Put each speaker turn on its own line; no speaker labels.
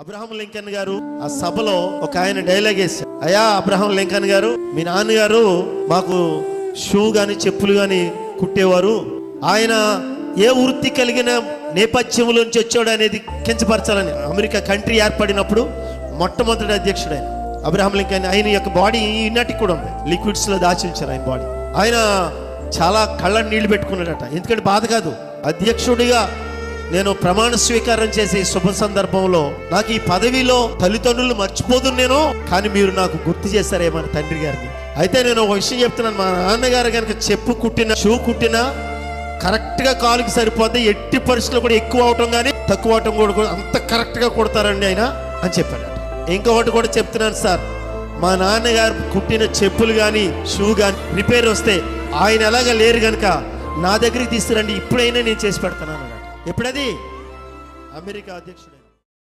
Abraham Lincoln గారు ఆ సభలో ఒక ఆయన డైలాగ్ వేశారు. అయ్యా అబ్రహాం లింకన్ గారు, మీ నాన్నగారు మాకు షూ గాని చెప్పులు గాని కుట్టేవారు. ఆయన ఏ వృత్తి కలిగిన నేపథ్యంలోంచి వచ్చాడు అనేది కించపరచాలని అమెరికా కంట్రీ ఏర్పడినప్పుడు మొట్టమొదటి అధ్యక్షుడు ఆయన అబ్రహాం లింకన్. ఆయన యొక్క బాడీ ఈనాటికి కూడా ఉంది, లిక్విడ్స్ లో దాచించారు ఆయన బాడీ. ఆయన చాలా కళ్ళ నీళ్లు పెట్టుకున్నాడట. ఎందుకంటే బాధ కాదు, అధ్యక్షుడిగా నేను ప్రమాణ స్వీకారం చేసే శుభ సందర్భంలో నాకు ఈ పదవిలో తల్లిదండ్రులు మర్చిపోదు నేను, కానీ మీరు నాకు గుర్తు చేశారేమని తండ్రి గారిని. అయితే నేను ఒక విషయం చెప్తున్నాను, మా నాన్నగారు కనుక చెప్పు కుట్టిన షూ కుట్టినా కరెక్ట్గా కాలుకి సరిపోతే, ఎట్టి పరిస్థితుల్లో కూడా ఎక్కువ అవటం కానీ తక్కువ అవటం కూడా అంత కరెక్ట్గా కుడతారండి ఆయన అని చెప్పాడట. ఇంకొకటి కూడా చెప్తున్నాను సార్, మా నాన్నగారు కుట్టిన చెప్పులు కానీ షూ కానీ రిపేర్ వస్తే ఆయన ఎలాగ లేరు కనుక నా దగ్గరికి తీసుకురండి, ఇప్పుడైనా నేను చేసి పెడతాను అన్నాడు. ఎప్పుడది? అమెరికా అధ్యక్షుడు.